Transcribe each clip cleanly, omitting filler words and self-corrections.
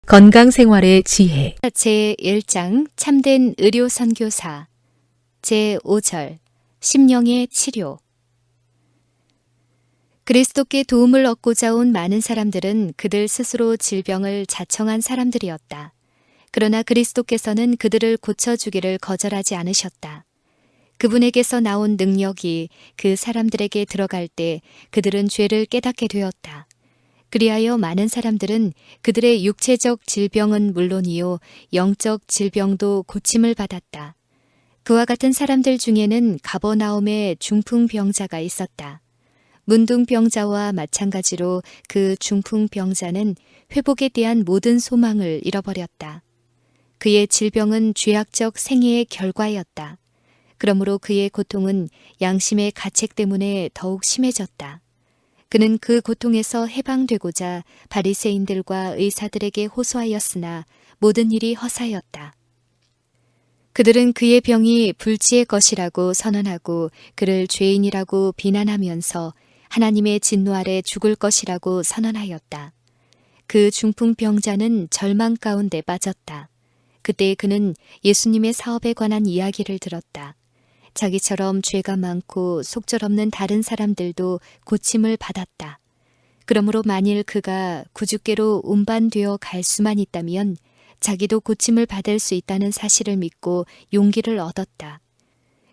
건강생활의 지혜 제1장 참된 의료 선교사 제5절 심령의 치료. 그리스도께 도움을 얻고자 온 많은 사람들은 그들 스스로 질병을 자청한 사람들이었다. 그러나 그리스도께서는 그들을 고쳐주기를 거절하지 않으셨다. 그분에게서 나온 능력이 그 사람들에게 들어갈 때 그들은 죄를 깨닫게 되었다. 그리하여 많은 사람들은 그들의 육체적 질병은 물론이요 영적 질병도 고침을 받았다. 그와 같은 사람들 중에는 가버나움의 중풍병자가 있었다. 문둥병자와 마찬가지로 그 중풍병자는 회복에 대한 모든 소망을 잃어버렸다. 그의 질병은 죄악적 생애의 결과였다. 그러므로 그의 고통은 양심의 가책 때문에 더욱 심해졌다. 그는 그 고통에서 해방되고자 바리새인들과 의사들에게 호소하였으나 모든 일이 허사였다. 그들은 그의 병이 불치의 것이라고 선언하고 그를 죄인이라고 비난하면서 하나님의 진노 아래 죽을 것이라고 선언하였다. 그 중풍병자는 절망 가운데 빠졌다. 그때 그는 예수님의 사업에 관한 이야기를 들었다. 자기처럼 죄가 많고 속절없는 다른 사람들도 고침을 받았다. 그러므로 만일 그가 구주께로 운반되어 갈 수만 있다면 자기도 고침을 받을 수 있다는 사실을 믿고 용기를 얻었다.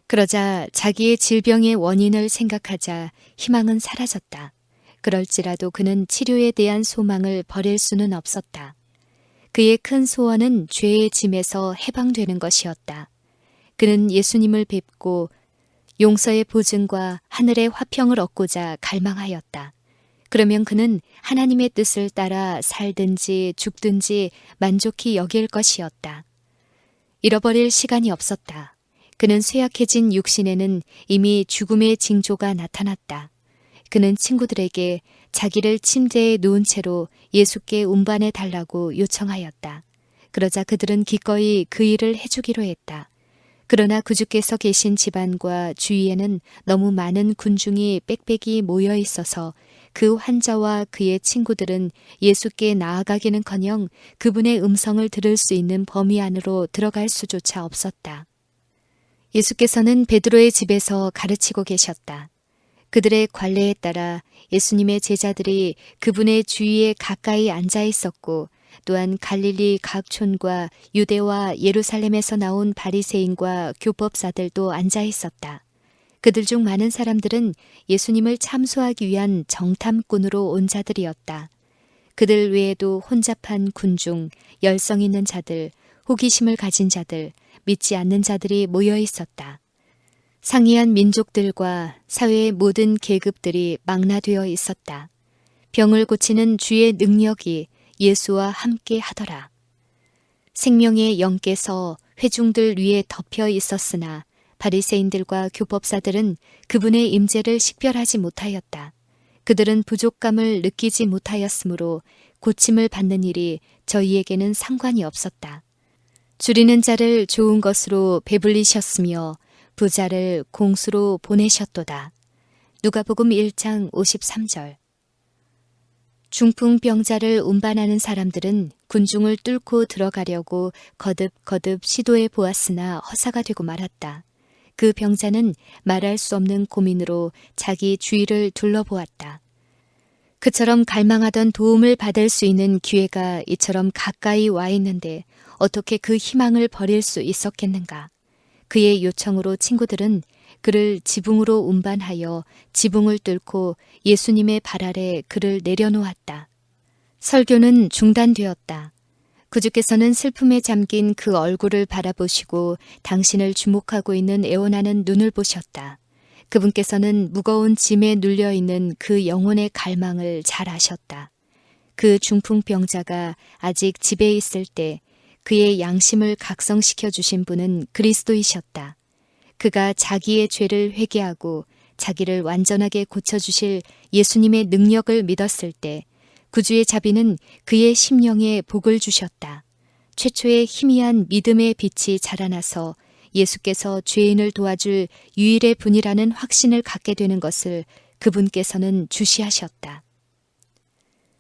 그러자 자기의 질병의 원인을 생각하자 희망은 사라졌다. 그럴지라도 그는 치료에 대한 소망을 버릴 수는 없었다. 그의 큰 소원은 죄의 짐에서 해방되는 것이었다. 그는 예수님을 뵙고 용서의 보증과 하늘의 화평을 얻고자 갈망하였다. 그러면 그는 하나님의 뜻을 따라 살든지 죽든지 만족히 여길 것이었다. 잃어버릴 시간이 없었다. 그는 쇠약해진 육신에는 이미 죽음의 징조가 나타났다. 그는 친구들에게 자기를 침대에 누운 채로 예수께 운반해 달라고 요청하였다. 그러자 그들은 기꺼이 그 일을 해주기로 했다. 그러나 구주께서 계신 집안과 주위에는 너무 많은 군중이 빽빽이 모여 있어서 그 환자와 그의 친구들은 예수께 나아가기는커녕 그분의 음성을 들을 수 있는 범위 안으로 들어갈 수조차 없었다. 예수께서는 베드로의 집에서 가르치고 계셨다. 그들의 관례에 따라 예수님의 제자들이 그분의 주위에 가까이 앉아 있었고 또한 갈릴리 각 촌과 유대와 예루살렘에서 나온 바리새인과 교법사들도 앉아 있었다. 그들 중 많은 사람들은 예수님을 참소하기 위한 정탐꾼으로 온 자들이었다. 그들 외에도 혼잡한 군중, 열성 있는 자들, 호기심을 가진 자들, 믿지 않는 자들이 모여 있었다. 상이한 민족들과 사회의 모든 계급들이 망라되어 있었다. 병을 고치는 주의 능력이 예수와 함께 하더라. 생명의 영께서 회중들 위에 덮여 있었으나 바리새인들과 교법사들은 그분의 임재를 식별하지 못하였다. 그들은 부족감을 느끼지 못하였으므로 고침을 받는 일이 저희에게는 상관이 없었다. 줄이는 자를 좋은 것으로 배불리셨으며 부자를 공수로 보내셨도다. 누가복음 1장 53절. 중풍병자를 운반하는 사람들은 군중을 뚫고 들어가려고 거듭거듭 시도해 보았으나 허사가 되고 말았다. 그 병자는 말할 수 없는 고민으로 자기 주위를 둘러보았다. 그처럼 갈망하던 도움을 받을 수 있는 기회가 이처럼 가까이 와 있는데 어떻게 그 희망을 버릴 수 있었겠는가? 그의 요청으로 친구들은 그를 지붕으로 운반하여 지붕을 뚫고 예수님의 발 아래 그를 내려놓았다. 설교는 중단되었다. 구주께서는 슬픔에 잠긴 그 얼굴을 바라보시고 당신을 주목하고 있는 애원하는 눈을 보셨다. 그분께서는 무거운 짐에 눌려있는 그 영혼의 갈망을 잘 아셨다. 그 중풍병자가 아직 집에 있을 때 그의 양심을 각성시켜 주신 분은 그리스도이셨다. 그가 자기의 죄를 회개하고 자기를 완전하게 고쳐주실 예수님의 능력을 믿었을 때 구주의 자비는 그의 심령에 복을 주셨다. 최초의 희미한 믿음의 빛이 자라나서 예수께서 죄인을 도와줄 유일의 분이라는 확신을 갖게 되는 것을 그분께서는 주시하셨다.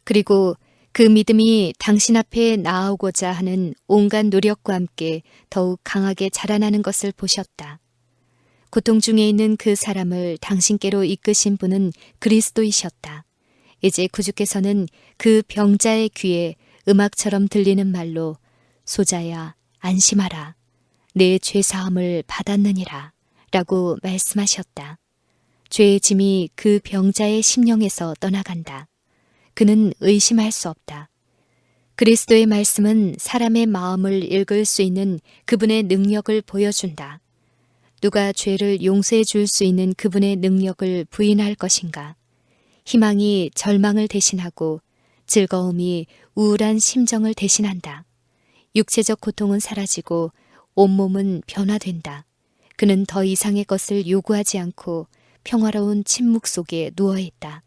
그리고 그 믿음이 당신 앞에 나아오고자 하는 온갖 노력과 함께 더욱 강하게 자라나는 것을 보셨다. 고통 중에 있는 그 사람을 당신께로 이끄신 분은 그리스도이셨다. 이제 구주께서는 그 병자의 귀에 음악처럼 들리는 말로 소자야 안심하라. 내 죄사함을 받았느니라 라고 말씀하셨다. 죄의 짐이 그 병자의 심령에서 떠나간다. 그는 의심할 수 없다. 그리스도의 말씀은 사람의 마음을 읽을 수 있는 그분의 능력을 보여준다. 누가 죄를 용서해 줄 수 있는 그분의 능력을 부인할 것인가? 희망이 절망을 대신하고 즐거움이 우울한 심정을 대신한다. 육체적 고통은 사라지고 온몸은 변화된다. 그는 더 이상의 것을 요구하지 않고 평화로운 침묵 속에 누워있다.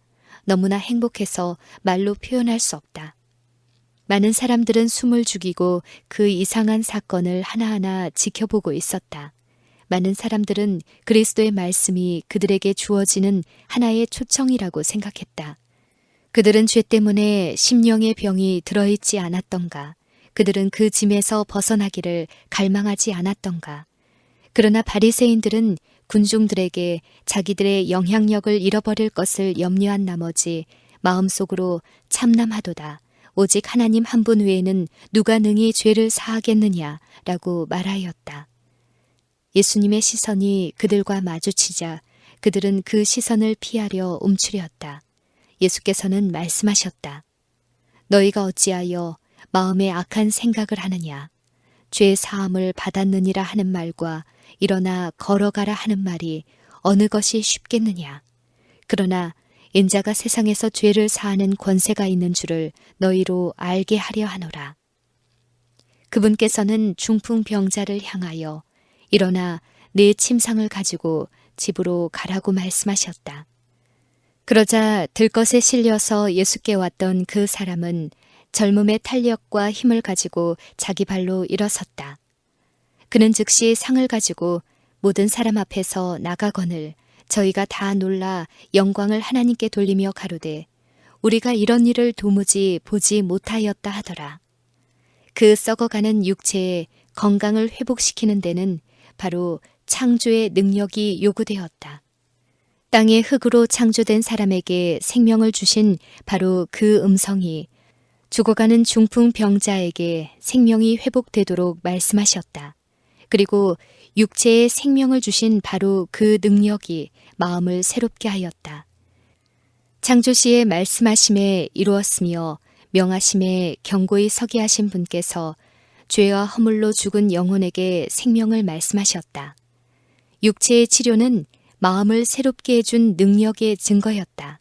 너무나 행복해서 말로 표현할 수 없다. 많은 사람들은 숨을 죽이고 그 이상한 사건을 하나하나 지켜보고 있었다. 많은 사람들은 그리스도의 말씀이 그들에게 주어지는 하나의 초청이라고 생각했다. 그들은 죄 때문에 심령의 병이 들어있지 않았던가? 그들은 그 짐에서 벗어나기를 갈망하지 않았던가? 그러나 바리새인들은 군중들에게 자기들의 영향력을 잃어버릴 것을 염려한 나머지 마음속으로 참남하도다. 오직 하나님 한 분 외에는 누가 능히 죄를 사하겠느냐라고 말하였다. 예수님의 시선이 그들과 마주치자 그들은 그 시선을 피하려 움츠렸다. 예수께서는 말씀하셨다. 너희가 어찌하여 마음에 악한 생각을 하느냐. 죄 사함을 받았느니라 하는 말과 일어나 걸어가라 하는 말이 어느 것이 쉽겠느냐. 그러나 인자가 세상에서 죄를 사하는 권세가 있는 줄을 너희로 알게 하려 하노라. 그분께서는 중풍병자를 향하여 일어나 내 침상을 가지고 집으로 가라고 말씀하셨다. 그러자 들것에 실려서 예수께 왔던 그 사람은 젊음의 탄력과 힘을 가지고 자기 발로 일어섰다. 그는 즉시 상을 가지고 모든 사람 앞에서 나가거늘 저희가 다 놀라 영광을 하나님께 돌리며 가로되 우리가 이런 일을 도무지 보지 못하였다 하더라. 그 썩어가는 육체의 건강을 회복시키는 데는 바로 창조의 능력이 요구되었다. 땅의 흙으로 창조된 사람에게 생명을 주신 바로 그 음성이 죽어가는 중풍병자에게 생명이 회복되도록 말씀하셨다. 그리고 육체에 생명을 주신 바로 그 능력이 마음을 새롭게 하였다. 창조시에 말씀하심에 이루었으며 명하심에 경고히 서게 하신 분께서 죄와 허물로 죽은 영혼에게 생명을 말씀하셨다. 육체의 치료는 마음을 새롭게 해준 능력의 증거였다.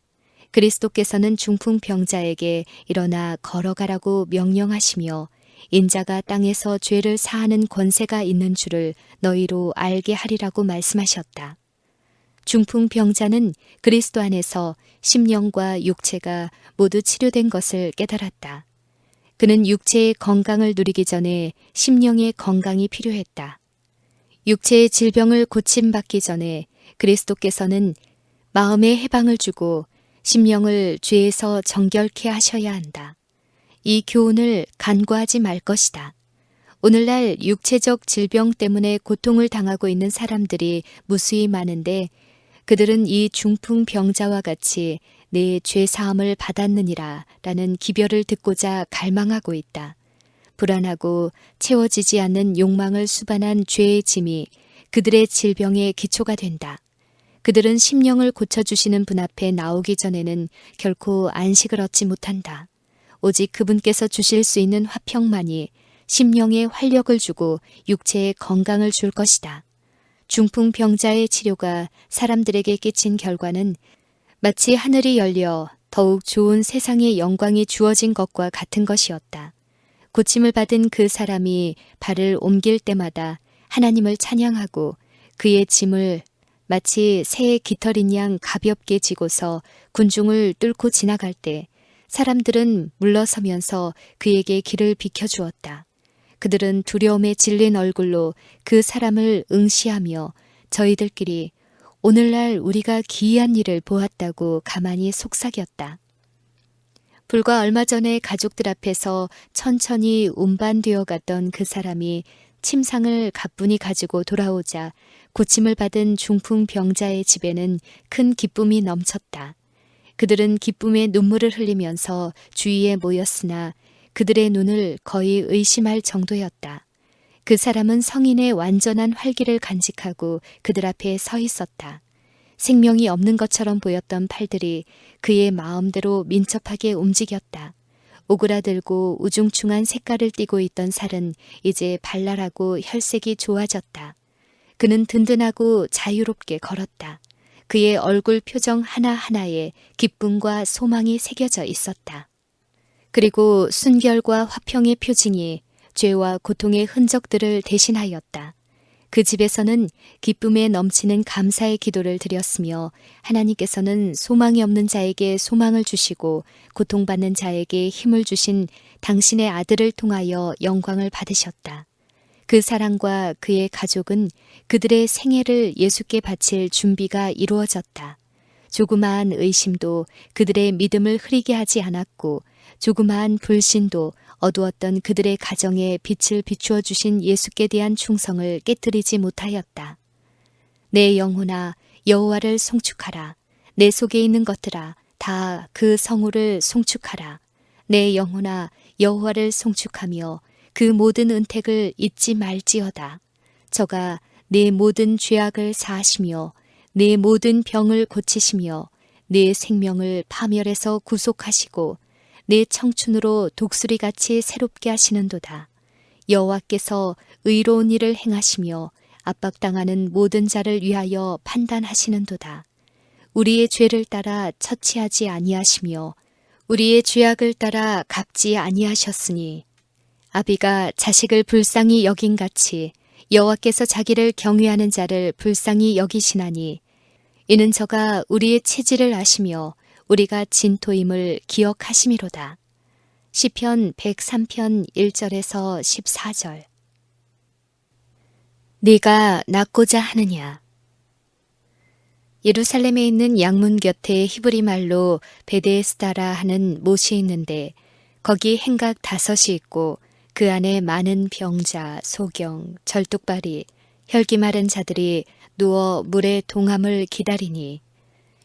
그리스도께서는 중풍병자에게 일어나 걸어가라고 명령하시며 인자가 땅에서 죄를 사하는 권세가 있는 줄을 너희로 알게 하리라고 말씀하셨다. 중풍병자는 그리스도 안에서 심령과 육체가 모두 치료된 것을 깨달았다. 그는 육체의 건강을 누리기 전에 심령의 건강이 필요했다. 육체의 질병을 고침받기 전에 그리스도께서는 마음의 해방을 주고 심령을 죄에서 정결케 하셔야 한다. 이 교훈을 간과하지 말 것이다. 오늘날 육체적 질병 때문에 고통을 당하고 있는 사람들이 무수히 많은데 그들은 이 중풍병자와 같이 내 죄사함을 받았느니라 라는 기별을 듣고자 갈망하고 있다. 불안하고 채워지지 않는 욕망을 수반한 죄의 짐이 그들의 질병의 기초가 된다. 그들은 심령을 고쳐주시는 분 앞에 나오기 전에는 결코 안식을 얻지 못한다. 오직 그분께서 주실 수 있는 화평만이 심령에 활력을 주고 육체에 건강을 줄 것이다. 중풍병자의 치료가 사람들에게 끼친 결과는 마치 하늘이 열려 더욱 좋은 세상의 영광이 주어진 것과 같은 것이었다. 고침을 받은 그 사람이 발을 옮길 때마다 하나님을 찬양하고 그의 짐을 마치 새의 깃털인 양 가볍게 지고서 군중을 뚫고 지나갈 때 사람들은 물러서면서 그에게 길을 비켜주었다. 그들은 두려움에 질린 얼굴로 그 사람을 응시하며 저희들끼리 오늘날 우리가 기이한 일을 보았다고 가만히 속삭였다. 불과 얼마 전에 가족들 앞에서 천천히 운반되어 갔던 그 사람이 침상을 가뿐히 가지고 돌아오자 고침을 받은 중풍병자의 집에는 큰 기쁨이 넘쳤다. 그들은 기쁨의 눈물을 흘리면서 주위에 모였으나 그들의 눈을 거의 의심할 정도였다. 그 사람은 성인의 완전한 활기를 간직하고 그들 앞에 서 있었다. 생명이 없는 것처럼 보였던 팔들이 그의 마음대로 민첩하게 움직였다. 오그라들고 우중충한 색깔을 띠고 있던 살은 이제 발랄하고 혈색이 좋아졌다. 그는 든든하고 자유롭게 걸었다. 그의 얼굴 표정 하나하나에 기쁨과 소망이 새겨져 있었다. 그리고 순결과 화평의 표징이 죄와 고통의 흔적들을 대신하였다. 그 집에서는 기쁨에 넘치는 감사의 기도를 드렸으며 하나님께서는 소망이 없는 자에게 소망을 주시고 고통받는 자에게 힘을 주신 당신의 아들을 통하여 영광을 받으셨다. 그 사랑과 그의 가족은 그들의 생애를 예수께 바칠 준비가 이루어졌다. 조그마한 의심도 그들의 믿음을 흐리게 하지 않았고 조그마한 불신도 어두웠던 그들의 가정에 빛을 비추어 주신 예수께 대한 충성을 깨뜨리지 못하였다. 내 영혼아 여호와를 송축하라. 내 속에 있는 것들아 다 그 성호를 송축하라. 내 영혼아 여호와를 송축하며 그 모든 은택을 잊지 말지어다. 저가 내 모든 죄악을 사하시며 내 모든 병을 고치시며 내 생명을 파멸에서 구속하시고 내 청춘으로 독수리같이 새롭게 하시는도다. 여호와께서 의로운 일을 행하시며 압박당하는 모든 자를 위하여 판단하시는도다. 우리의 죄를 따라 처치하지 아니하시며 우리의 죄악을 따라 갚지 아니하셨으니 아비가 자식을 불쌍히 여긴같이 여호와께서 자기를 경외하는 자를 불쌍히 여기시나니 이는 저가 우리의 체질을 아시며 우리가 진토임을 기억하심이로다. 시편 103편 1절에서 14절. 네가 낳고자 하느냐. 예루살렘에 있는 양문 곁에 히브리 말로 베데스다라 하는 못이 있는데 거기 행각 5이 있고 그 안에 많은 병자, 소경, 절뚝발이, 혈기 마른 자들이 누워 물의 동함을 기다리니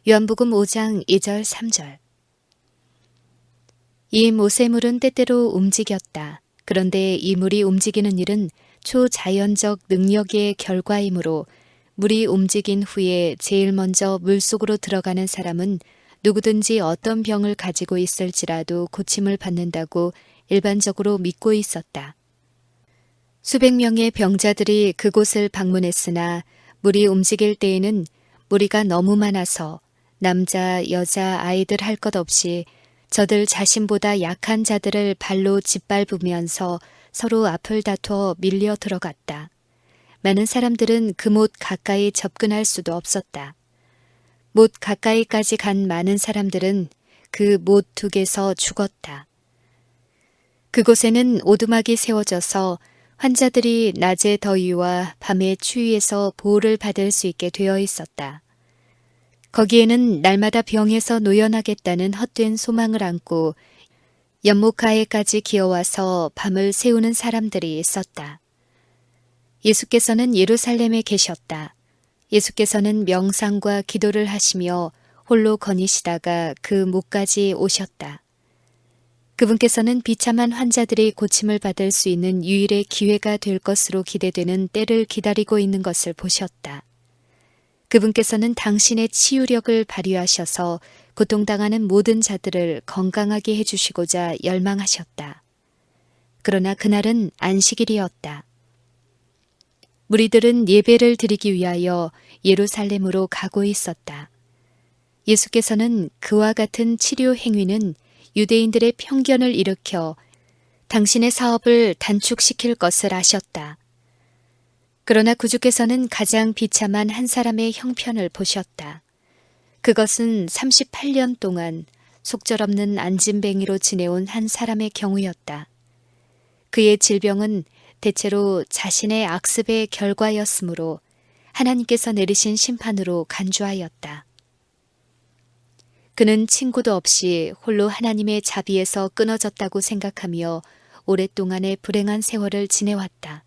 요한복음 5장 2절 3절. 이 못의 물은 때때로 움직였다. 그런데 이 물이 움직이는 일은 초자연적 능력의 결과이므로 물이 움직인 후에 제일 먼저 물속으로 들어가는 사람은 누구든지 어떤 병을 가지고 있을지라도 고침을 받는다고 일반적으로 믿고 있었다. 수백 명의 병자들이 그곳을 방문했으나 물이 움직일 때에는 무리가 너무 많아서 남자, 여자, 아이들 할 것 없이 저들 자신보다 약한 자들을 발로 짓밟으면서 서로 앞을 다투어 밀려 들어갔다. 많은 사람들은 그 못 가까이 접근할 수도 없었다. 못 가까이까지 간 많은 사람들은 그 못 둑에서 죽었다. 그곳에는 오두막이 세워져서 환자들이 낮의 더위와 밤의 추위에서 보호를 받을 수 있게 되어 있었다. 거기에는 날마다 병에서 노연하겠다는 헛된 소망을 안고 연못가에까지 기어와서 밤을 새우는 사람들이 있었다. 예수께서는 예루살렘에 계셨다. 예수께서는 명상과 기도를 하시며 홀로 거니시다가 그 못까지 오셨다. 그분께서는 비참한 환자들이 고침을 받을 수 있는 유일의 기회가 될 것으로 기대되는 때를 기다리고 있는 것을 보셨다. 그분께서는 당신의 치유력을 발휘하셔서 고통당하는 모든 자들을 건강하게 해주시고자 열망하셨다. 그러나 그날은 안식일이었다. 무리들은 예배를 드리기 위하여 예루살렘으로 가고 있었다. 예수께서는 그와 같은 치료 행위는 유대인들의 편견을 일으켜 당신의 사업을 단축시킬 것을 아셨다. 그러나 구주께서는 가장 비참한 한 사람의 형편을 보셨다. 그것은 38년 동안 속절없는 안진뱅이로 지내온 한 사람의 경우였다. 그의 질병은 대체로 자신의 악습의 결과였으므로 하나님께서 내리신 심판으로 간주하였다. 그는 친구도 없이 홀로 하나님의 자비에서 끊어졌다고 생각하며 오랫동안의 불행한 세월을 지내왔다.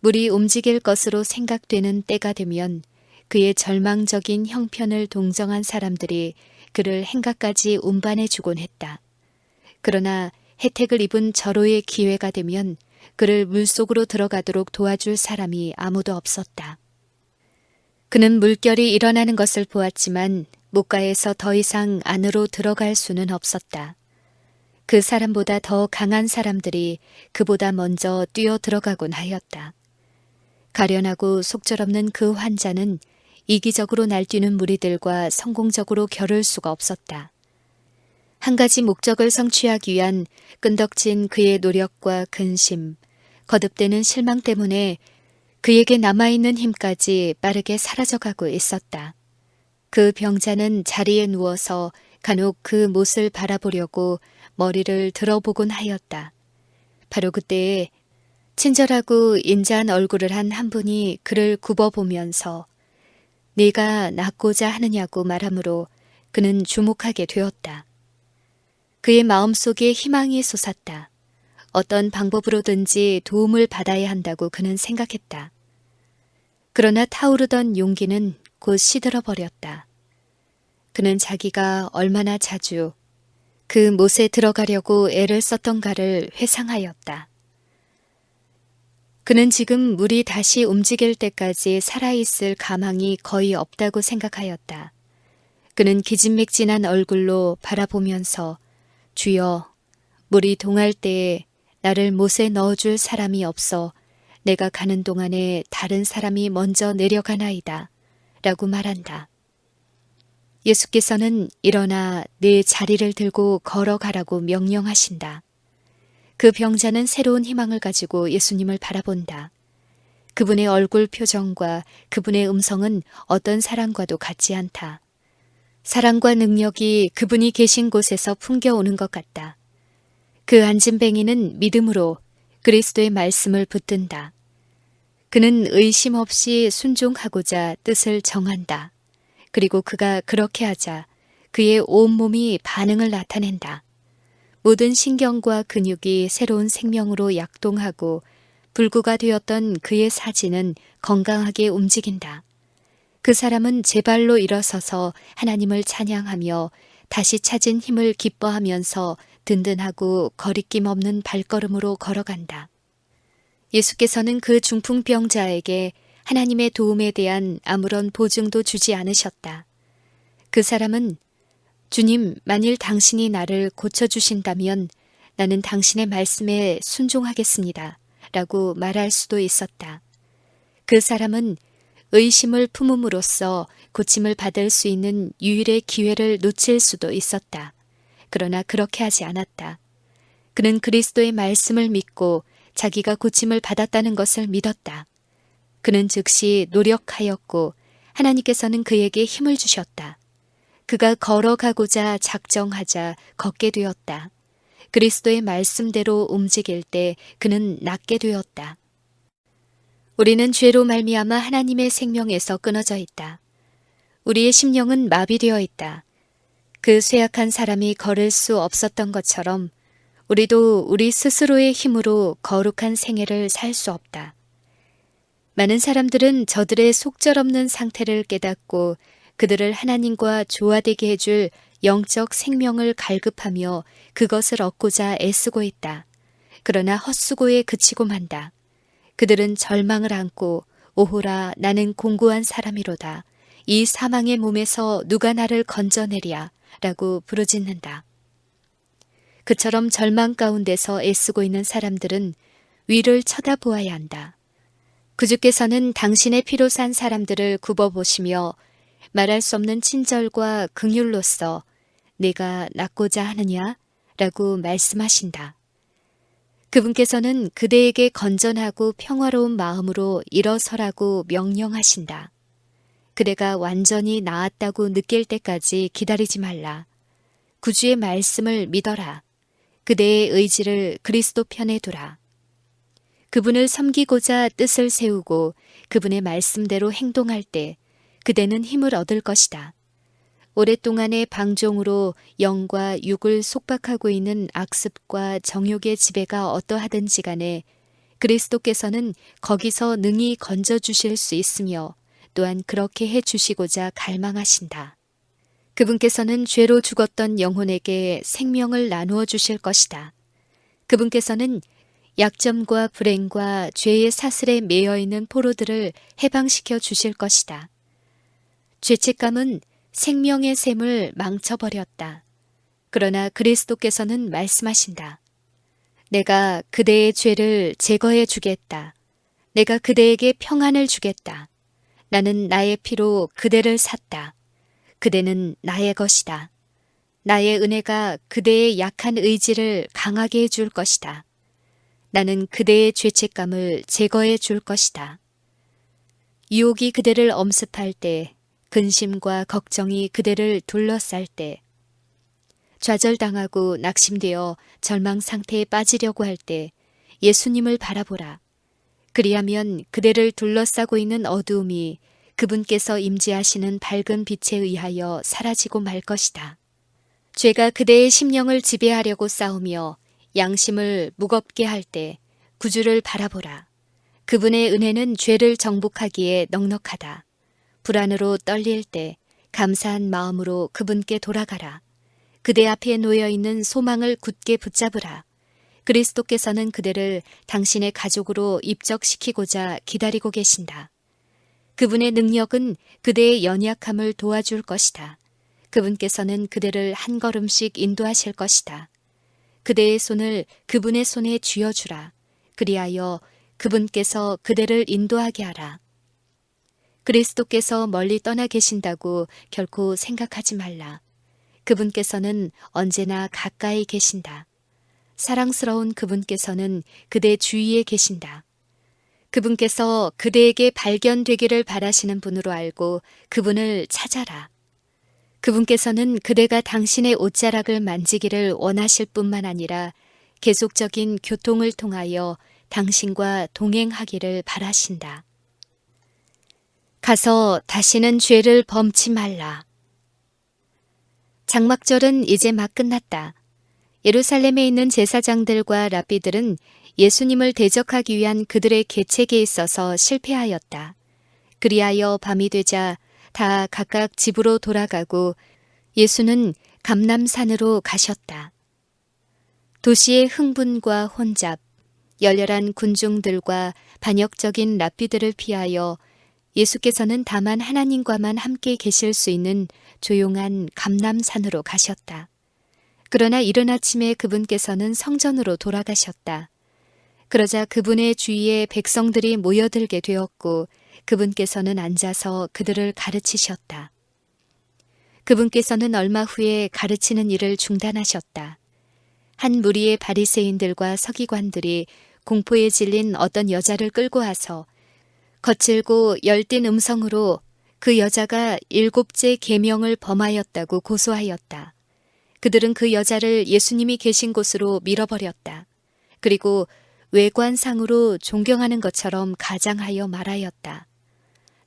물이 움직일 것으로 생각되는 때가 되면 그의 절망적인 형편을 동정한 사람들이 그를 행각까지 운반해주곤 했다. 그러나 혜택을 입은 절호의 기회가 되면 그를 물속으로 들어가도록 도와줄 사람이 아무도 없었다. 그는 물결이 일어나는 것을 보았지만 목가에서 더 이상 안으로 들어갈 수는 없었다. 그 사람보다 더 강한 사람들이 그보다 먼저 뛰어 들어가곤 하였다. 가련하고 속절없는 그 환자는 이기적으로 날뛰는 무리들과 성공적으로 겨룰 수가 없었다. 한 가지 목적을 성취하기 위한 끈덕진 그의 노력과 근심, 거듭되는 실망 때문에 그에게 남아있는 힘까지 빠르게 사라져가고 있었다. 그 병자는 자리에 누워서 간혹 그 못을 바라보려고 머리를 들어보곤 하였다. 바로 그때에 친절하고 인자한 얼굴을 한 한 분이 그를 굽어보면서 네가 낫고자 하느냐고 말하므로 그는 주목하게 되었다. 그의 마음속에 희망이 솟았다. 어떤 방법으로든지 도움을 받아야 한다고 그는 생각했다. 그러나 타오르던 용기는 곧 시들어버렸다. 그는 자기가 얼마나 자주 그 못에 들어가려고 애를 썼던가를 회상하였다. 그는 지금 물이 다시 움직일 때까지 살아있을 가망이 거의 없다고 생각하였다. 그는 기진맥진한 얼굴로 바라보면서 주여, 물이 동할 때에 나를 못에 넣어줄 사람이 없어 내가 가는 동안에 다른 사람이 먼저 내려가나이다 라고 말한다. 예수께서는 일어나 내 자리를 들고 걸어가라고 명령하신다. 그 병자는 새로운 희망을 가지고 예수님을 바라본다. 그분의 얼굴 표정과 그분의 음성은 어떤 사람과도 같지 않다. 사랑과 능력이 그분이 계신 곳에서 풍겨오는 것 같다. 그 안진뱅이는 믿음으로 그리스도의 말씀을 붙든다. 그는 의심 없이 순종하고자 뜻을 정한다. 그리고 그가 그렇게 하자 그의 온몸이 반응을 나타낸다. 모든 신경과 근육이 새로운 생명으로 약동하고 불구가 되었던 그의 사지는 건강하게 움직인다. 그 사람은 제발로 일어서서 하나님을 찬양하며 다시 찾은 힘을 기뻐하면서 든든하고 거리낌 없는 발걸음으로 걸어간다. 예수께서는 그 중풍병자에게 하나님의 도움에 대한 아무런 보증도 주지 않으셨다. 그 사람은 주님, 만일 당신이 나를 고쳐주신다면 나는 당신의 말씀에 순종하겠습니다. 라고 말할 수도 있었다. 그 사람은 의심을 품음으로써 고침을 받을 수 있는 유일의 기회를 놓칠 수도 있었다. 그러나 그렇게 하지 않았다. 그는 그리스도의 말씀을 믿고 자기가 고침을 받았다는 것을 믿었다. 그는 즉시 노력하였고 하나님께서는 그에게 힘을 주셨다. 그가 걸어가고자 작정하자 걷게 되었다. 그리스도의 말씀대로 움직일 때 그는 낫게 되었다. 우리는 죄로 말미암아 하나님의 생명에서 끊어져 있다. 우리의 심령은 마비되어 있다. 그 쇠약한 사람이 걸을 수 없었던 것처럼 우리도 우리 스스로의 힘으로 거룩한 생애를 살 수 없다. 많은 사람들은 저들의 속절없는 상태를 깨닫고 그들을 하나님과 조화되게 해줄 영적 생명을 갈급하며 그것을 얻고자 애쓰고 있다. 그러나 헛수고에 그치고 만다. 그들은 절망을 안고 오호라 나는 공고한 사람이로다. 이 사망의 몸에서 누가 나를 건져내랴 라고 부르짖는다. 그처럼 절망 가운데서 애쓰고 있는 사람들은 위를 쳐다보아야 한다. 구주께서는 당신의 피로 산 사람들을 굽어보시며 말할 수 없는 친절과 긍휼로써 내가 낫고자 하느냐? 라고 말씀하신다. 그분께서는 그대에게 건전하고 평화로운 마음으로 일어서라고 명령하신다. 그대가 완전히 나았다고 느낄 때까지 기다리지 말라. 구주의 말씀을 믿어라. 그대의 의지를 그리스도 편에 두라. 그분을 섬기고자 뜻을 세우고 그분의 말씀대로 행동할 때 그대는 힘을 얻을 것이다. 오랫동안의 방종으로 영과 육을 속박하고 있는 악습과 정욕의 지배가 어떠하든지 간에 그리스도께서는 거기서 능히 건져주실 수 있으며 또한 그렇게 해주시고자 갈망하신다. 그분께서는 죄로 죽었던 영혼에게 생명을 나누어 주실 것이다. 그분께서는 약점과 불행과 죄의 사슬에 매여 있는 포로들을 해방시켜 주실 것이다. 죄책감은 생명의 샘을 망쳐버렸다. 그러나 그리스도께서는 말씀하신다. 내가 그대의 죄를 제거해 주겠다. 내가 그대에게 평안을 주겠다. 나는 나의 피로 그대를 샀다. 그대는 나의 것이다. 나의 은혜가 그대의 약한 의지를 강하게 해줄 것이다. 나는 그대의 죄책감을 제거해 줄 것이다. 유혹이 그대를 엄습할 때, 근심과 걱정이 그대를 둘러쌀 때, 좌절당하고 낙심되어 절망 상태에 빠지려고 할 때 예수님을 바라보라. 그리하면 그대를 둘러싸고 있는 어두움이 그분께서 임재하시는 밝은 빛에 의하여 사라지고 말 것이다. 죄가 그대의 심령을 지배하려고 싸우며 양심을 무겁게 할 때 구주를 바라보라. 그분의 은혜는 죄를 정복하기에 넉넉하다. 불안으로 떨릴 때 감사한 마음으로 그분께 돌아가라. 그대 앞에 놓여 있는 소망을 굳게 붙잡으라. 그리스도께서는 그대를 당신의 가족으로 입적시키고자 기다리고 계신다. 그분의 능력은 그대의 연약함을 도와줄 것이다. 그분께서는 그대를 한 걸음씩 인도하실 것이다. 그대의 손을 그분의 손에 쥐어주라. 그리하여 그분께서 그대를 인도하게 하라. 그리스도께서 멀리 떠나 계신다고 결코 생각하지 말라. 그분께서는 언제나 가까이 계신다. 사랑스러운 그분께서는 그대 주위에 계신다. 그분께서 그대에게 발견되기를 바라시는 분으로 알고 그분을 찾아라. 그분께서는 그대가 당신의 옷자락을 만지기를 원하실 뿐만 아니라 계속적인 교통을 통하여 당신과 동행하기를 바라신다. 가서 다시는 죄를 범치 말라. 장막절은 이제 막 끝났다. 예루살렘에 있는 제사장들과 랍비들은 예수님을 대적하기 위한 그들의 계책에 있어서 실패하였다. 그리하여 밤이 되자 다 각각 집으로 돌아가고 예수는 감람산으로 가셨다. 도시의 흥분과 혼잡, 열렬한 군중들과 반역적인 랍비들을 피하여 예수께서는 다만 하나님과만 함께 계실 수 있는 조용한 감람산으로 가셨다. 그러나 이른 아침에 그분께서는 성전으로 돌아가셨다. 그러자 그분의 주위에 백성들이 모여들게 되었고 그분께서는 앉아서 그들을 가르치셨다. 그분께서는 얼마 후에 가르치는 일을 중단하셨다. 한 무리의 바리새인들과 서기관들이 공포에 질린 어떤 여자를 끌고 와서 거칠고 열띤 음성으로 그 여자가 7째 계명을 범하였다고 고소하였다. 그들은 그 여자를 예수님이 계신 곳으로 밀어버렸다. 그리고 외관상으로 존경하는 것처럼 가장하여 말하였다.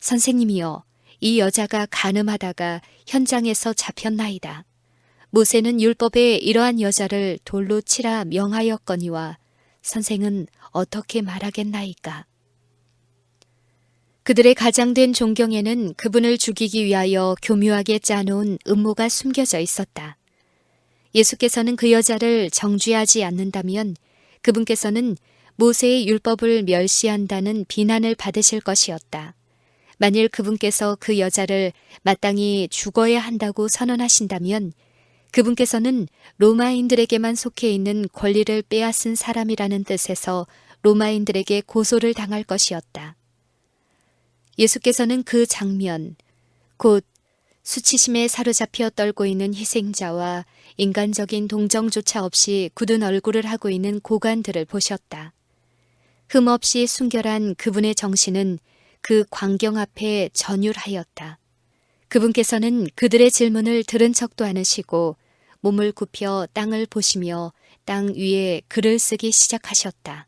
선생님이여, 이 여자가 간음하다가 현장에서 잡혔나이다. 모세는 율법에 이러한 여자를 돌로 치라 명하였거니와 선생은 어떻게 말하겠나이까? 그들의 가장된 존경에는 그분을 죽이기 위하여 교묘하게 짜놓은 음모가 숨겨져 있었다. 예수께서는 그 여자를 정죄하지 않는다면 그분께서는 모세의 율법을 멸시한다는 비난을 받으실 것이었다. 만일 그분께서 그 여자를 마땅히 죽어야 한다고 선언하신다면 그분께서는 로마인들에게만 속해 있는 권리를 빼앗은 사람이라는 뜻에서 로마인들에게 고소를 당할 것이었다. 예수께서는 그 장면, 곧 수치심에 사로잡혀 떨고 있는 희생자와 인간적인 동정조차 없이 굳은 얼굴을 하고 있는 고관들을 보셨다. 흠없이 순결한 그분의 정신은 그 광경 앞에 전율하였다. 그분께서는 그들의 질문을 들은 척도 않으시고 몸을 굽혀 땅을 보시며 땅 위에 글을 쓰기 시작하셨다.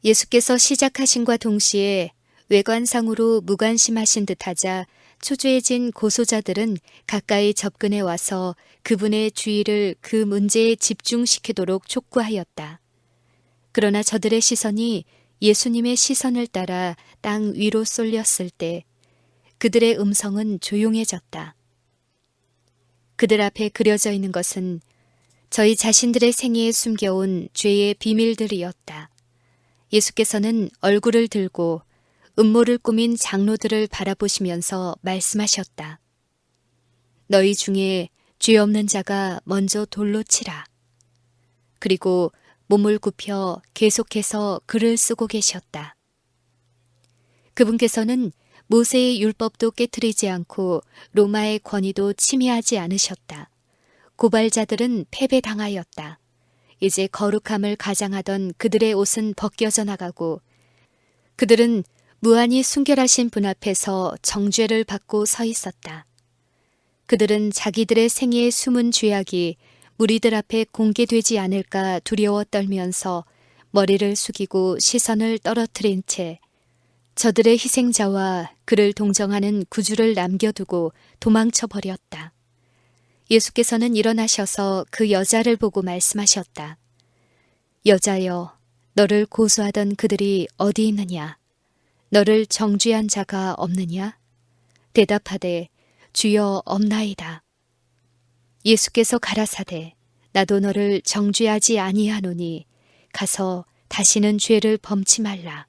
예수께서 시작하신과 동시에 외관상으로 무관심하신 듯하자 초조해진 고소자들은 가까이 접근해 와서 그분의 주의를 그 문제에 집중시키도록 촉구하였다. 그러나 저들의 시선이 예수님의 시선을 따라 땅 위로 쏠렸을 때 그들의 음성은 조용해졌다. 그들 앞에 그려져 있는 것은 저희 자신들의 생애에 숨겨온 죄의 비밀들이었다. 예수께서는 얼굴을 들고 음모를 꾸민 장로들을 바라보시면서 말씀하셨다. 너희 중에 죄 없는 자가 먼저 돌로 치라. 그리고 몸을 굽혀 계속해서 글을 쓰고 계셨다. 그분께서는 모세의 율법도 깨트리지 않고 로마의 권위도 침해하지 않으셨다. 고발자들은 패배당하였다. 이제 거룩함을 가장하던 그들의 옷은 벗겨져 나가고 그들은 무한히 순결하신 분 앞에서 정죄를 받고 서 있었다. 그들은 자기들의 생애의 숨은 죄악이 무리들 앞에 공개되지 않을까 두려워 떨면서 머리를 숙이고 시선을 떨어뜨린 채 저들의 희생자와 그를 동정하는 구주를 남겨두고 도망쳐 버렸다. 예수께서는 일어나셔서 그 여자를 보고 말씀하셨다. 여자여, 너를 고소하던 그들이 어디 있느냐? 너를 정죄한 자가 없느냐? 대답하되 주여 없나이다. 예수께서 가라사대 나도 너를 정죄하지 아니하노니 가서 다시는 죄를 범치 말라.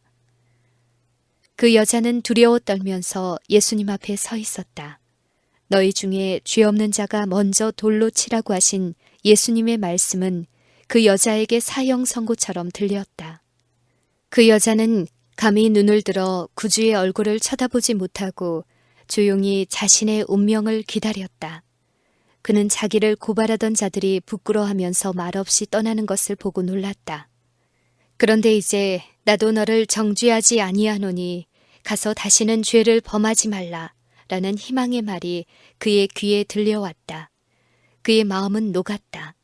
그 여자는 두려워 떨면서 예수님 앞에 서 있었다. 너희 중에 죄 없는 자가 먼저 돌로 치라고 하신 예수님의 말씀은 그 여자에게 사형 선고처럼 들렸다. 그 여자는 감히 눈을 들어 구주의 얼굴을 쳐다보지 못하고 조용히 자신의 운명을 기다렸다. 그는 자기를 고발하던 자들이 부끄러워하면서 말없이 떠나는 것을 보고 놀랐다. 그런데 이제 나도 너를 정죄하지 아니하노니 가서 다시는 죄를 범하지 말라 라는 희망의 말이 그의 귀에 들려왔다. 그의 마음은 녹았다.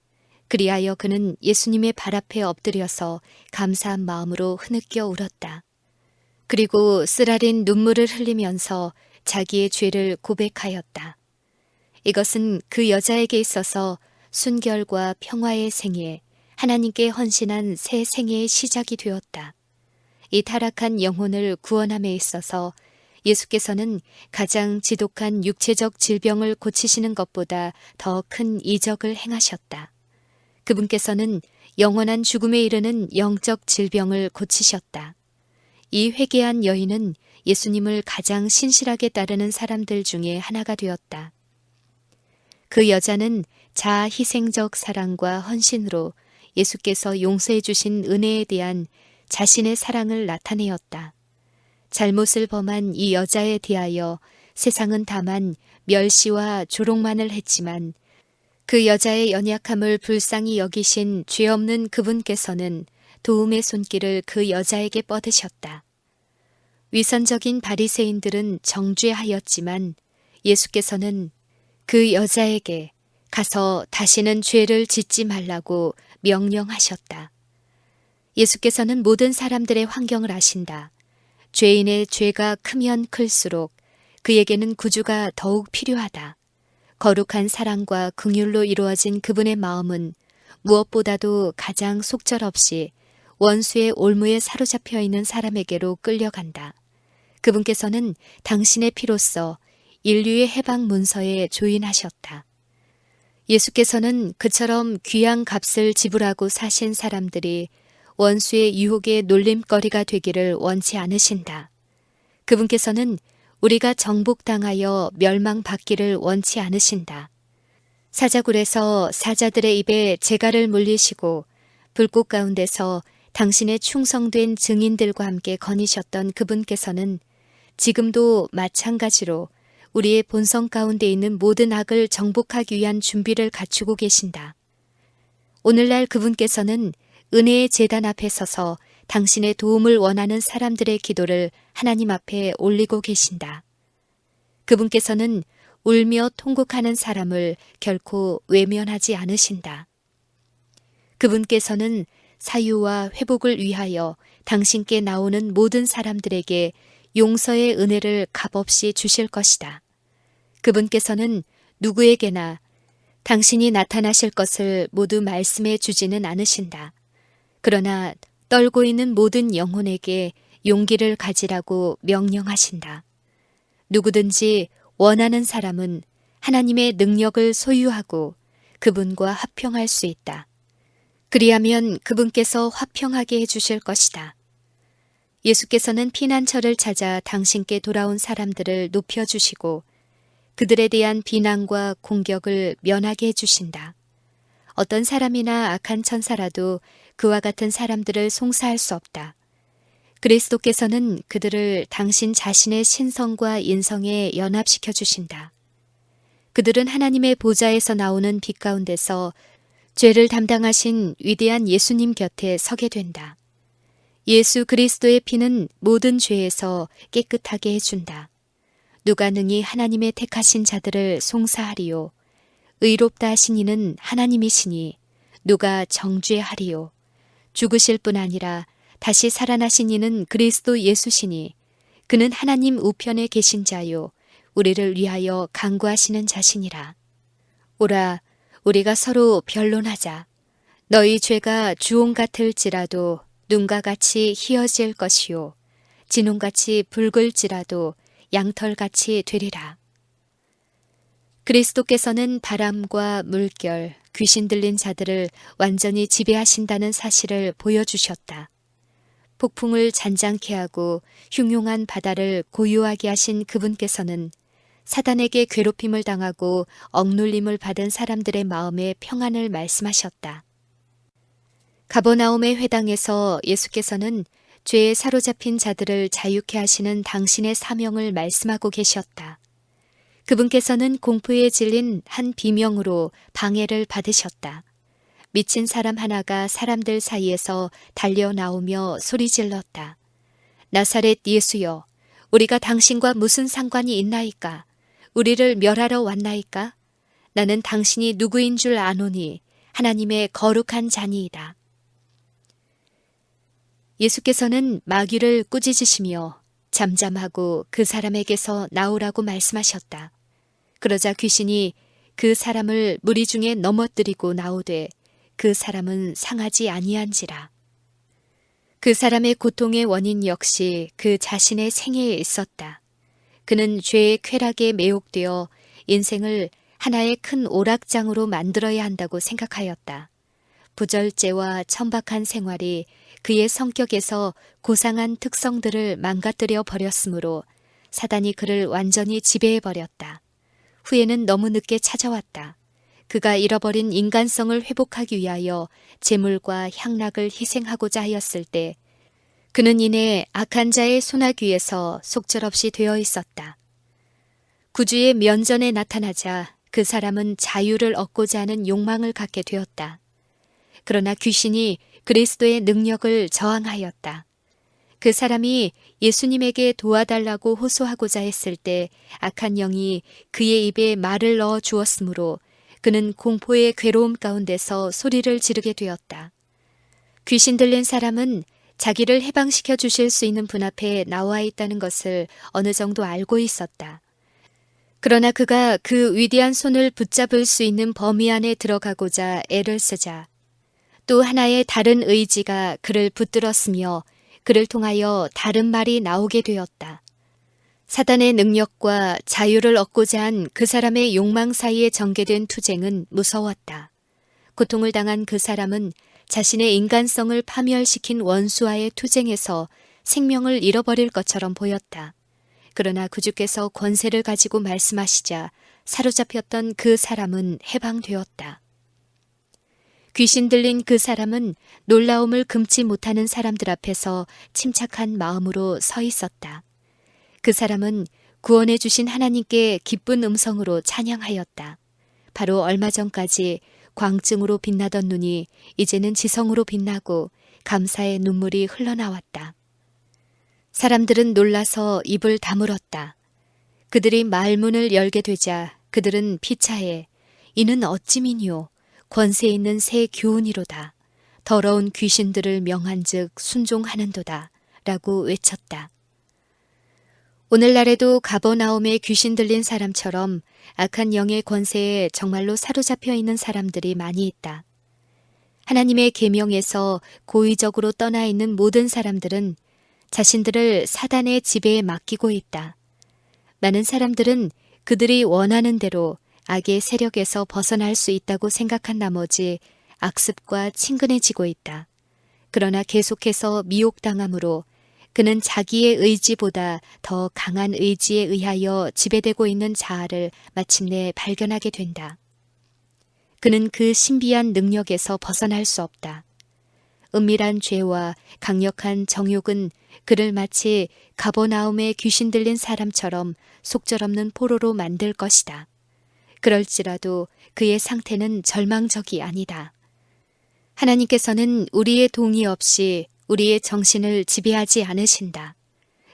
그리하여 그는 예수님의 발 앞에 엎드려서 감사한 마음으로 흐느껴 울었다. 그리고 쓰라린 눈물을 흘리면서 자기의 죄를 고백하였다. 이것은 그 여자에게 있어서 순결과 평화의 생애, 하나님께 헌신한 새 생애의 시작이 되었다. 이 타락한 영혼을 구원함에 있어서 예수께서는 가장 지독한 육체적 질병을 고치시는 것보다 더 큰 이적을 행하셨다. 그분께서는 영원한 죽음에 이르는 영적 질병을 고치셨다. 이 회개한 여인은 예수님을 가장 신실하게 따르는 사람들 중에 하나가 되었다. 그 여자는 자아희생적 사랑과 헌신으로 예수께서 용서해 주신 은혜에 대한 자신의 사랑을 나타내었다. 잘못을 범한 이 여자에 대하여 세상은 다만 멸시와 조롱만을 했지만 그 여자의 연약함을 불쌍히 여기신 죄 없는 그분께서는 도움의 손길을 그 여자에게 뻗으셨다. 위선적인 바리새인들은 정죄하였지만 예수께서는 그 여자에게 가서 다시는 죄를 짓지 말라고 명령하셨다. 예수께서는 모든 사람들의 환경을 아신다. 죄인의 죄가 크면 클수록 그에게는 구주가 더욱 필요하다. 거룩한 사랑과 긍휼로 이루어진 그분의 마음은 무엇보다도 가장 속절없이 원수의 올무에 사로잡혀 있는 사람에게로 끌려간다. 그분께서는 당신의 피로써 인류의 해방 문서에 조인하셨다. 예수께서는 그처럼 귀한 값을 지불하고 사신 사람들이 원수의 유혹의 놀림거리가 되기를 원치 않으신다. 그분께서는 우리가 정복당하여 멸망받기를 원치 않으신다. 사자굴에서 사자들의 입에 재갈을 물리시고 불꽃 가운데서 당신의 충성된 증인들과 함께 거니셨던 그분께서는 지금도 마찬가지로 우리의 본성 가운데 있는 모든 악을 정복하기 위한 준비를 갖추고 계신다. 오늘날 그분께서는 은혜의 제단 앞에 서서 당신의 도움을 원하는 사람들의 기도를 하나님 앞에 올리고 계신다. 그분께서는 울며 통곡하는 사람을 결코 외면하지 않으신다. 그분께서는 사유와 회복을 위하여 당신께 나오는 모든 사람들에게 용서의 은혜를 값없이 주실 것이다. 그분께서는 누구에게나 당신이 나타나실 것을 모두 말씀해 주지는 않으신다. 그러나 떨고 있는 모든 영혼에게 용기를 가지라고 명령하신다. 누구든지 원하는 사람은 하나님의 능력을 소유하고 그분과 화평할 수 있다. 그리하면 그분께서 화평하게 해주실 것이다. 예수께서는 피난처를 찾아 당신께 돌아온 사람들을 높여주시고 그들에 대한 비난과 공격을 면하게 해주신다. 어떤 사람이나 악한 천사라도 그와 같은 사람들을 송사할 수 없다. 그리스도께서는 그들을 당신 자신의 신성과 인성에 연합시켜 주신다. 그들은 하나님의 보좌에서 나오는 빛 가운데서 죄를 담당하신 위대한 예수님 곁에 서게 된다. 예수 그리스도의 피는 모든 죄에서 깨끗하게 해준다. 누가 능히 하나님의 택하신 자들을 송사하리요. 의롭다 하신 이는 하나님이시니 누가 정죄하리요. 죽으실 뿐 아니라 다시 살아나신 이는 그리스도 예수시니 그는 하나님 우편에 계신 자요. 우리를 위하여 간구하시는 자시니라. 오라, 우리가 서로 변론하자. 너희 죄가 주홍 같을지라도 눈과 같이 희어질 것이요. 진홍같이 붉을지라도 양털같이 되리라. 그리스도께서는 바람과 물결, 귀신 들린 자들을 완전히 지배하신다는 사실을 보여주셨다. 폭풍을 잔잔케 하고 흉흉한 바다를 고요하게 하신 그분께서는 사단에게 괴롭힘을 당하고 억눌림을 받은 사람들의 마음에 평안을 말씀하셨다. 가버나움의 회당에서 예수께서는 죄에 사로잡힌 자들을 자유케 하시는 당신의 사명을 말씀하고 계셨다. 그분께서는 공포에 질린 한 비명으로 방해를 받으셨다. 미친 사람 하나가 사람들 사이에서 달려 나오며 소리 질렀다. 나사렛 예수여, 우리가 당신과 무슨 상관이 있나이까? 우리를 멸하러 왔나이까? 나는 당신이 누구인 줄 아노니 하나님의 거룩한 자니이다. 예수께서는 마귀를 꾸짖으시며 잠잠하고 그 사람에게서 나오라고 말씀하셨다. 그러자 귀신이 그 사람을 무리 중에 넘어뜨리고 나오되 그 사람은 상하지 아니한지라. 그 사람의 고통의 원인 역시 그 자신의 생애에 있었다. 그는 죄의 쾌락에 매혹되어 인생을 하나의 큰 오락장으로 만들어야 한다고 생각하였다. 부절제와 천박한 생활이 그의 성격에서 고상한 특성들을 망가뜨려 버렸으므로 사단이 그를 완전히 지배해버렸다. 후회는 너무 늦게 찾아왔다. 그가 잃어버린 인간성을 회복하기 위하여 재물과 향락을 희생하고자 하였을 때 그는 이내 악한 자의 소나귀에서 속절없이 되어 있었다. 구주의 면전에 나타나자 그 사람은 자유를 얻고자 하는 욕망을 갖게 되었다. 그러나 귀신이 그리스도의 능력을 저항하였다. 그 사람이 예수님에게 도와달라고 호소하고자 했을 때 악한 영이 그의 입에 말을 넣어 주었으므로 그는 공포의 괴로움 가운데서 소리를 지르게 되었다. 귀신 들린 사람은 자기를 해방시켜 주실 수 있는 분 앞에 나와 있다는 것을 어느 정도 알고 있었다. 그러나 그가 그 위대한 손을 붙잡을 수 있는 범위 안에 들어가고자 애를 쓰자 또 하나의 다른 의지가 그를 붙들었으며 그를 통하여 다른 말이 나오게 되었다. 사단의 능력과 자유를 얻고자 한 그 사람의 욕망 사이에 전개된 투쟁은 무서웠다. 고통을 당한 그 사람은 자신의 인간성을 파멸시킨 원수와의 투쟁에서 생명을 잃어버릴 것처럼 보였다. 그러나 구주께서 권세를 가지고 말씀하시자 사로잡혔던 그 사람은 해방되었다. 귀신 들린 그 사람은 놀라움을 금치 못하는 사람들 앞에서 침착한 마음으로 서 있었다. 그 사람은 구원해 주신 하나님께 기쁜 음성으로 찬양하였다. 바로 얼마 전까지 광증으로 빛나던 눈이 이제는 지성으로 빛나고 감사의 눈물이 흘러나왔다. 사람들은 놀라서 입을 다물었다. 그들이 말문을 열게 되자 그들은 피차에 이는 어찌미뇨 권세 있는 새 교훈이로다. 더러운 귀신들을 명한즉 순종하는도다. 라고 외쳤다. 오늘날에도 가버나움에 귀신 들린 사람처럼 악한 영의 권세에 정말로 사로잡혀 있는 사람들이 많이 있다. 하나님의 계명에서 고의적으로 떠나 있는 모든 사람들은 자신들을 사단의 지배에 맡기고 있다. 많은 사람들은 그들이 원하는 대로 악의 세력에서 벗어날 수 있다고 생각한 나머지 악습과 친근해지고 있다. 그러나 계속해서 미혹당함으로 그는 자기의 의지보다 더 강한 의지에 의하여 지배되고 있는 자아를 마침내 발견하게 된다. 그는 그 신비한 능력에서 벗어날 수 없다. 은밀한 죄와 강력한 정욕은 그를 마치 가버나움에 귀신 들린 사람처럼 속절없는 포로로 만들 것이다. 그럴지라도 그의 상태는 절망적이 아니다. 하나님께서는 우리의 동의 없이 우리의 정신을 지배하지 않으신다.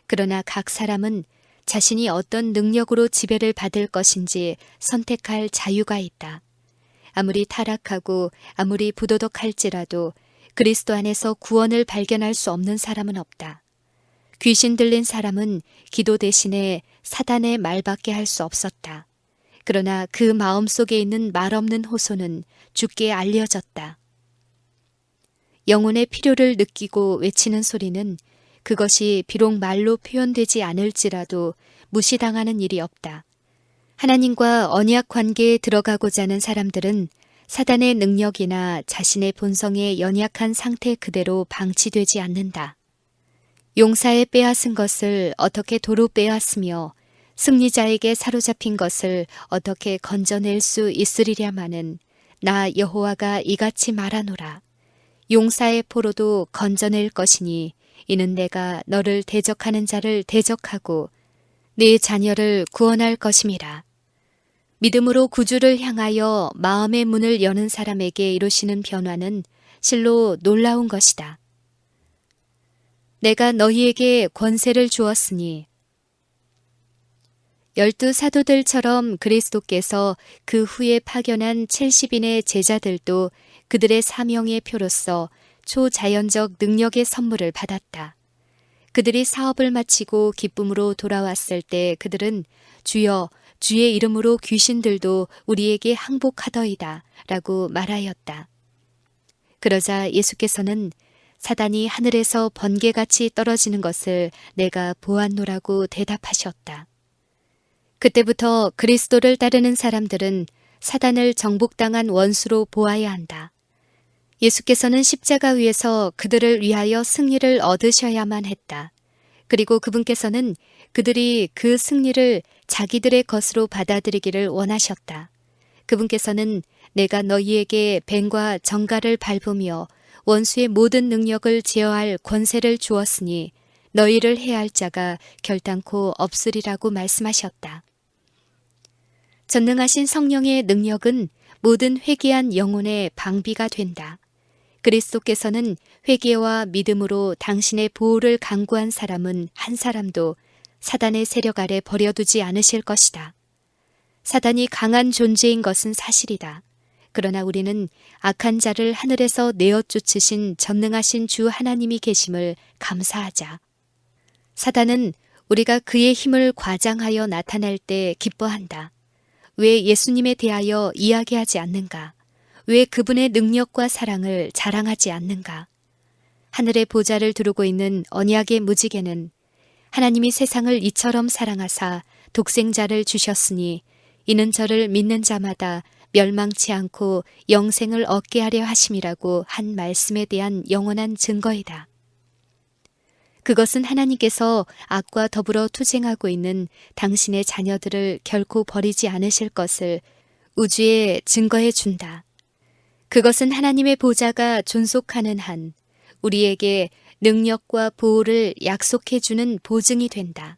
그러나 각 사람은 자신이 어떤 능력으로 지배를 받을 것인지 선택할 자유가 있다. 아무리 타락하고 아무리 부도덕할지라도 그리스도 안에서 구원을 발견할 수 없는 사람은 없다. 귀신 들린 사람은 기도 대신에 사단의 말밖에 할 수 없었다. 그러나 그 마음속에 있는 말없는 호소는 주께 알려졌다. 영혼의 필요를 느끼고 외치는 소리는 그것이 비록 말로 표현되지 않을지라도 무시당하는 일이 없다. 하나님과 언약 관계에 들어가고자 하는 사람들은 사단의 능력이나 자신의 본성의 연약한 상태 그대로 방치되지 않는다. 용사에 빼앗은 것을 어떻게 도로 빼앗으며 승리자에게 사로잡힌 것을 어떻게 건져낼 수 있으리랴마는 나 여호와가 이같이 말하노라. 용사의 포로도 건져낼 것이니 이는 내가 너를 대적하는 자를 대적하고 네 자녀를 구원할 것임이라. 믿음으로 구주를 향하여 마음의 문을 여는 사람에게 이루시는 변화는 실로 놀라운 것이다. 내가 너희에게 권세를 주었으니 12 사도들처럼 그리스도께서 그 후에 파견한 70인의 제자들도 그들의 사명의 표로서 초자연적 능력의 선물을 받았다. 그들이 사업을 마치고 기쁨으로 돌아왔을 때 그들은 주여 주의 이름으로 귀신들도 우리에게 항복하더이다 라고 말하였다. 그러자 예수께서는 사단이 하늘에서 번개같이 떨어지는 것을 내가 보았노라고 대답하셨다. 그때부터 그리스도를 따르는 사람들은 사단을 정복당한 원수로 보아야 한다. 예수께서는 십자가 위에서 그들을 위하여 승리를 얻으셔야만 했다. 그리고 그분께서는 그들이 그 승리를 자기들의 것으로 받아들이기를 원하셨다. 그분께서는 내가 너희에게 뱀과 정갈을 밟으며 원수의 모든 능력을 제어할 권세를 주었으니 너희를 해할 자가 결단코 없으리라고 말씀하셨다. 전능하신 성령의 능력은 모든 회개한 영혼의 방비가 된다. 그리스도께서는 회개와 믿음으로 당신의 보호를 간구한 사람은 한 사람도 사단의 세력 아래 버려두지 않으실 것이다. 사단이 강한 존재인 것은 사실이다. 그러나 우리는 악한 자를 하늘에서 내어 쫓으신 전능하신 주 하나님이 계심을 감사하자. 사단은 우리가 그의 힘을 과장하여 나타낼 때 기뻐한다. 왜 예수님에 대하여 이야기하지 않는가? 왜 그분의 능력과 사랑을 자랑하지 않는가? 하늘의 보좌를 두르고 있는 언약의 무지개는 하나님이 세상을 이처럼 사랑하사 독생자를 주셨으니 이는 저를 믿는 자마다 멸망치 않고 영생을 얻게 하려 하심이라고 한 말씀에 대한 영원한 증거이다. 그것은 하나님께서 악과 더불어 투쟁하고 있는 당신의 자녀들을 결코 버리지 않으실 것을 우주에 증거해 준다. 그것은 하나님의 보좌가 존속하는 한 우리에게 능력과 보호를 약속해 주는 보증이 된다.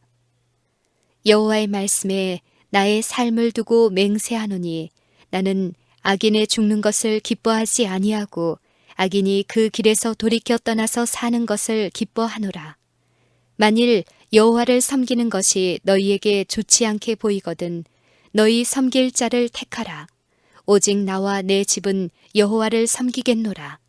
여호와의 말씀에 나의 삶을 두고 맹세하노니 나는 악인의 죽는 것을 기뻐하지 아니하고 악인이 그 길에서 돌이켜 떠나서 사는 것을 기뻐하노라. 만일 여호와를 섬기는 것이 너희에게 좋지 않게 보이거든 너희 섬길 자를 택하라. 오직 나와 내 집은 여호와를 섬기겠노라.